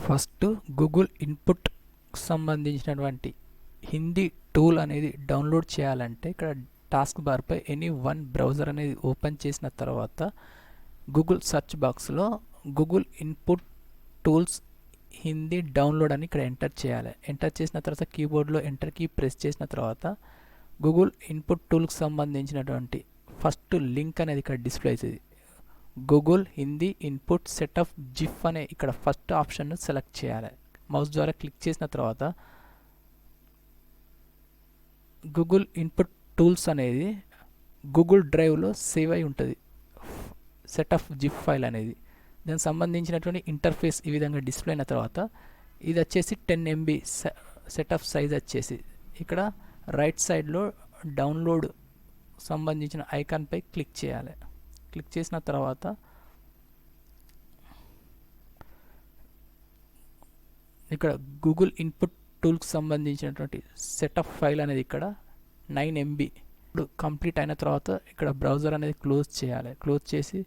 First Google input సంబంధించినటువంటి Hindi tool అనేది download చేయాలంటే ఇక్కడ టాస్క్ బార్పై ఎనీ వన్ బ్రౌజర్ అనేది ఓపెన్ చేసిన తర్వాత గూగుల్ సెర్చ్ బాక్స్లో Google input tools Hindi download అని ఇక్కడ ఎంటర్ చేయాలి. ఎంటర్ చేసిన తర్వాత కీబోర్డ్లో ఎంటర్ కీ ప్రెస్ చేసిన తర్వాత గూగుల్ ఇన్పుట్ టూల్కి సంబంధించినటువంటి ఫస్ట్ లింక్ అనేది ఇక్కడ డిస్ప్లే అవుతుంది. Google Hindi input setup GIF అనే ఇక్కడ ఫస్ట్ ఆప్షన్ను సెలెక్ట్ చేయాలి. మౌస్ ద్వారా క్లిక్ చేసిన తర్వాత గూగుల్ ఇన్పుట్ టూల్స్ అనేది గూగుల్ డ్రైవ్లో సేవ్ అయి ఉంటుంది. సెటప్ జిఫ్ ఫైల్ అనేది దానికి సంబంధించినటువంటి ఇంటర్ఫేస్ ఈ విధంగా డిస్ప్లే అయిన తర్వాత ఇది వచ్చేసి 10 MB సెటప్ సైజ్ వచ్చేసి ఇక్కడ రైట్ సైడ్లో డౌన్లోడ్ సంబంధించిన ఐకాన్పై క్లిక్ చేయాలి. క్లిక్ చేసిన తర్వాత ఇక్కడ గూగుల్ ఇన్పుట్ టూల్కి సంబంధించినటువంటి సెటప్ ఫైల్ అనేది ఇక్కడ 9 MB ఇప్పుడు కంప్లీట్ అయిన తర్వాత ఇక్కడ బ్రౌజర్ అనేది క్లోజ్ చేయాలి. క్లోజ్ చేసి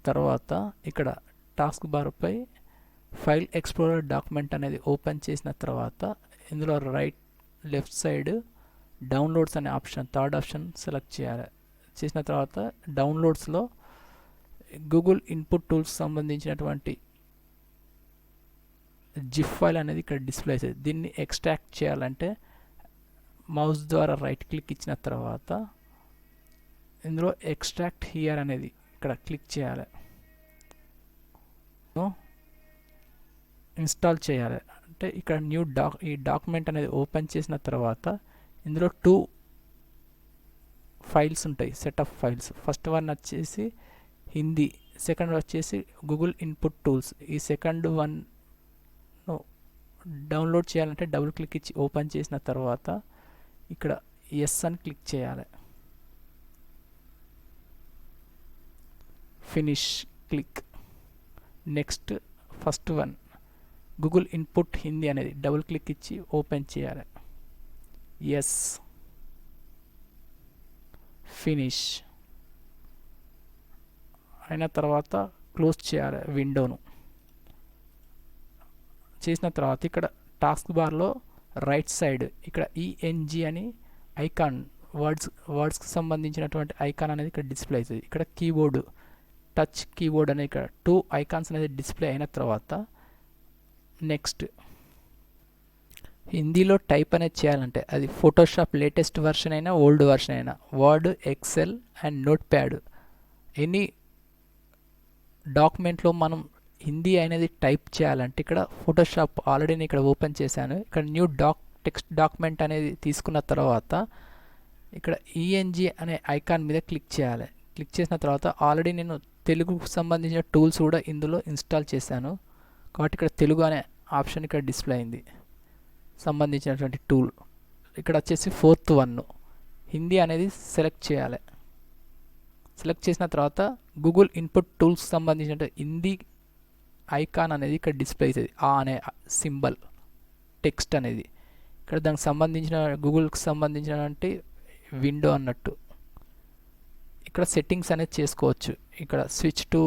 తర్వాత ఇక్కడ టాస్క్ బార్పై ఫైల్ ఎక్స్ప్లోరర్ డాక్యుమెంట్ అనేది ఓపెన్ చేసిన తర్వాత ఇందులో లెఫ్ట్ సైడ్ డౌన్లోడ్స్ అనే ఆప్షన్ థర్డ్ ఆప్షన్ సెలెక్ట్ చేయాలి. చేసిన తర్వాత డౌన్లోడ్స్లో గూగుల్ ఇన్పుట్ టూల్స్ సంబంధించినటువంటి జిఫ్ ఫైల్ అనేది ఇక్కడ డిస్ప్లే అవుతుంది. దీన్ని ఎక్స్ట్రాక్ట్ చేయాలంటే మౌస్ ద్వారా రైట్ క్లిక్ ఇచ్చిన తర్వాత ఇందులో ఎక్స్ట్రాక్ట్ హియర్ అనేది ఇక్కడ క్లిక్ చేయాలి. ఇన్స్టాల్ చేయాలి అంటే ఇక్కడ ఈ డాక్యుమెంట్ అనేది ఓపెన్ చేసిన తర్వాత ఇందులో 2 ఫైల్స్ ఉంటాయి, సెటప్ ఫైల్స్. ఫస్ట్ వన్ వచ్చేసి హిందీ, సెకండ్ వచ్చేసి గూగుల్ ఇన్పుట్ టూల్స్. ఈ సెకండ్ వన్ డౌన్లోడ్ చేయాలంటే డబుల్ క్లిక్ ఇచ్చి ఓపెన్ చేసిన తర్వాత ఇక్కడ ఎస్ అని క్లిక్ చేయాలి. Finish click. Next first one Google input Hindi అనేది డబుల్ క్లిక్ ఇచ్చి ఓపెన్ చేయాలి. ఎస్. ఫినిష్ అయిన తర్వాత క్లోజ్ చేయాలి విండోను. చేసిన తర్వాత ఇక్కడ టాస్క్ బార్లో రైట్ సైడ్ ఇక్కడ ENG అని ఐకాన్ వర్డ్స్కి సంబంధించినటువంటి ఐకాన్ అనేది ఇక్కడ డిస్ప్లే అవుతుంది. ఇక్కడ కీబోర్డు టచ్ కీబోర్డ్ అనేది ఇక్కడ 2 ఐకాన్స్ అనేది డిస్ప్లే అయిన తర్వాత నెక్స్ట్ హిందీలో టైప్ అనేది చేయాలంటే అది ఫోటోషాప్ లేటెస్ట్ వర్షన్ అయినా ఓల్డ్ వర్షన్ అయినా Word, Excel and notepad any డాక్యుమెంట్లో మనం హిందీ అనేది టైప్ చేయాలంటే ఇక్కడ ఫోటోషాప్ ఆల్రెడీ నేను ఇక్కడ ఓపెన్ చేశాను. ఇక్కడ న్యూ టెక్స్ట్ డాక్యుమెంట్ అనేది తీసుకున్న తర్వాత ఇక్కడ ENG అనే ఐకాన్ మీద క్లిక్ చేయాలి. క్లిక్ చేసిన తర్వాత ఆల్రెడీ నేను తెలుగుకు సంబంధించిన టూల్స్ కూడా ఇందులో ఇన్స్టాల్ చేశాను కాబట్టి ఇక్కడ తెలుగు అనే ఆప్షన్ ఇక్కడ డిస్ప్లే అయింది సంబంధించినటువంటి టూల్. ఇక్కడ వచ్చేసి 4th వన్ హిందీ అనేది సెలెక్ట్ చేయాలి. సెలెక్ట్ చేసిన తర్వాత గూగుల్ ఇన్పుట్ టూల్స్ సంబంధించిన హిందీ ఐకాన్ అనేది ఇక్కడ డిస్ప్లే అవుతుంది. అనే సింబల్ టెక్స్ట్ అనేది ఇక్కడ దానికి సంబంధించిన గూగుల్కి సంబంధించినటువంటి విండో అన్నట్టు. ఇక్కడ సెట్టింగ్స్ అనేది చేసుకోవచ్చు. ఇక్కడ స్విచ్ టు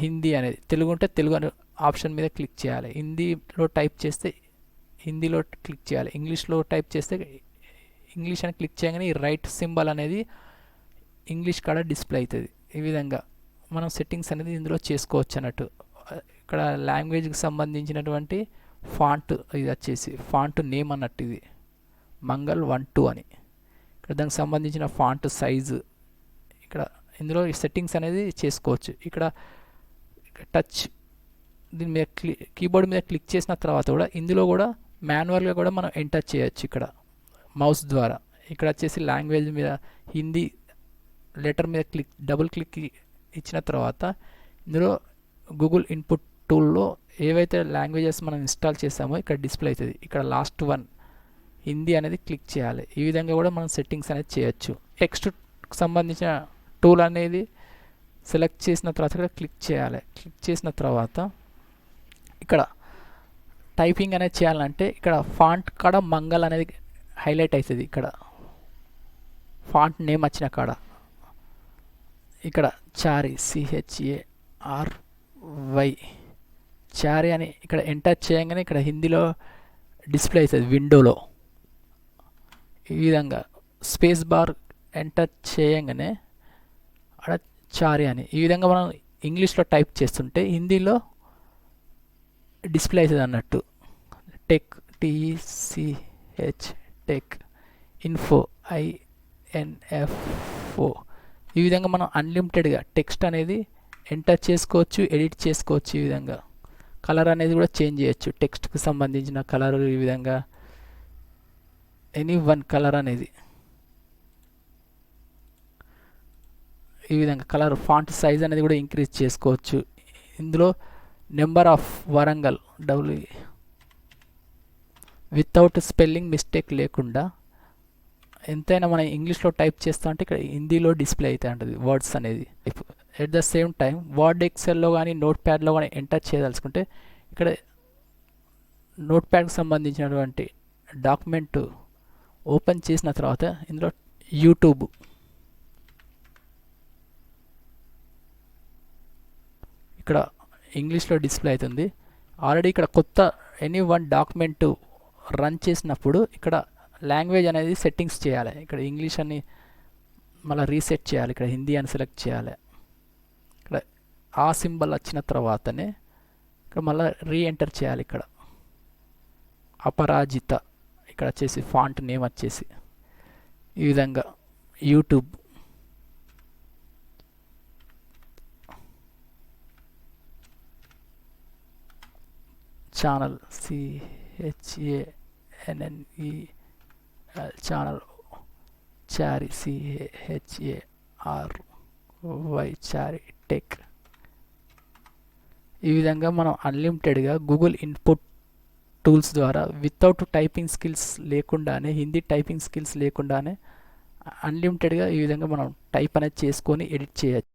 హిందీ అనేది తెలుగు ఉంటే తెలుగు అనే ఆప్షన్ మీద క్లిక్ చేయాలి. హిందీలో టైప్ చేస్తే హిందీలో క్లిక్ చేయాలి. ఇంగ్లీష్లో టైప్ చేస్తే ఇంగ్లీష్ అని క్లిక్ చేయగానే ఈ రైట్ సింబల్ అనేది ఇంగ్లీష్ కాడ డిస్ప్లే అవుతుంది. ఈ విధంగా మనం సెట్టింగ్స్ అనేది ఇందులో చేసుకోవచ్చు అన్నట్టు. ఇక్కడ లాంగ్వేజ్కి సంబంధించినటువంటి ఫాంట్ ఇది వచ్చేసి ఫాంట్ నేమ్ అన్నట్టు ఇది మంగళ్ 1-2 అని. ఇక్కడ దానికి సంబంధించిన ఫాంట్ సైజు ఇక్కడ ఇందులో సెట్టింగ్స్ అనేది చేసుకోవచ్చు. ఇక్కడ టచ్ దీని మీద కీబోర్డ్ మీద క్లిక్ చేసిన తర్వాత కూడా ఇందులో కూడా మాన్యువల్గా కూడా మనం ఎంటర్ చేయొచ్చు ఇక్కడ మౌస్ ద్వారా. ఇక్కడ వచ్చేసి లాంగ్వేజ్ మీద హిందీ లెటర్ మీద డబుల్ క్లిక్ ఇచ్చిన తర్వాత ఇందులో గూగుల్ ఇన్పుట్ టూల్లో ఏవైతే లాంగ్వేజెస్ మనం ఇన్స్టాల్ చేసామో ఇక్కడ డిస్ప్లే అవుతుంది. ఇక్కడ లాస్ట్ వన్ హిందీ అనేది క్లిక్ చేయాలి. ఈ విధంగా కూడా మనం సెట్టింగ్స్ అనేది చేయొచ్చు. టెక్స్ట్కి సంబంధించిన టూల్ అనేది సెలెక్ట్ చేసిన తర్వాత ఇక్కడ క్లిక్ చేయాలి. క్లిక్ చేసిన తర్వాత ఇక్కడ టైపింగ్ అనేది చేయాలంటే ఇక్కడ ఫాంట్ కాడ మంగళ్ అనేది హైలైట్ అవుతుంది. ఇక్కడ ఫాంట్ నేమ్ వచ్చిన కాడ ఇక్కడ చారీ CHARY చారీ అని ఇక్కడ ఎంటర్ చేయగానే ఇక్కడ హిందీలో డిస్ప్లే అవుతుంది విండోలో. ఈ విధంగా స్పేస్ బార్ ఎంటర్ చేయగానే అక్కడ చారీ అని ఈ విధంగా మనం ఇంగ్లీష్లో టైప్ చేస్తుంటే హిందీలో డిస్ప్లే అవుతుంది అన్నట్టు. Tech TECH tech info INFO. ఈ విధంగా మనం అన్లిమిటెడ్గా టెక్స్ట్ అనేది ఎంటర్ చేసుకోవచ్చు, ఎడిట్ చేసుకోవచ్చు. ఈ విధంగా కలర్ అనేది కూడా చేంజ్ చేయొచ్చు. టెక్స్ట్కి సంబంధించిన కలర్ ఈ విధంగా ఎనీ వన్ కలర్ అనేది ఈ విధంగా కలర్ ఫాంట్ సైజ్ అనేది కూడా ఇంక్రీజ్ చేసుకోవచ్చు. ఇందులో number of Warangal without spelling mistake లేకుండా ఎంతైనా మనం ఇంగ్లీష్లో టైప్ చేస్తా అంటే ఇక్కడ హిందీలో డిస్ప్లే అయితే ఉంటుంది వర్డ్స్ అనేది. At the same time Word ఎక్సెల్లో కానీ నోట్ ప్యాడ్లో కానీ ఎంటర్ చేయదలుచుకుంటే ఇక్కడ నోట్ ప్యాడ్కి సంబంధించినటువంటి డాక్యుమెంట్ ఓపెన్ చేసిన తర్వాత ఇందులో యూట్యూబ్ ఇక్కడ ఇంగ్లీష్లో డిస్ప్లే అవుతుంది. ఆల్రెడీ ఇక్కడ కొత్త ఎనీ వన్ డాక్యుమెంట్ రన్ చేసినప్పుడు ఇక్కడ లాంగ్వేజ్ అనేది సెట్టింగ్స్ చేయాలి. ఇక్కడ ఇంగ్లీష్ అని మళ్ళీ రీసెట్ చేయాలి. ఇక్కడ హిందీ అని సెలెక్ట్ చేయాలి. ఇక్కడ ఆ సింబల్ వచ్చిన తర్వాతనే ఇక్కడ మళ్ళీ రీఎంటర్ చేయాలి. ఇక్కడ అపరాజిత ఇక్కడ వచ్చేసి ఫాంట్ నేమ్ వచ్చేసి ఈ విధంగా యూట్యూబ్ ఛానల్ CHANNE ఛానల్ చారీ CHARY చారీ టెక్. ఈ విధంగా మనం అన్లిమిటెడ్గా గూగుల్ ఇన్పుట్ టూల్స్ ద్వారా వితౌట్ టైపింగ్ స్కిల్స్ లేకుండానే హిందీ టైపింగ్ స్కిల్స్ లేకుండానే అన్లిమిటెడ్గా ఈ విధంగా మనం టైప్ అనేది చేసుకొని ఎడిట్ చేయొచ్చు.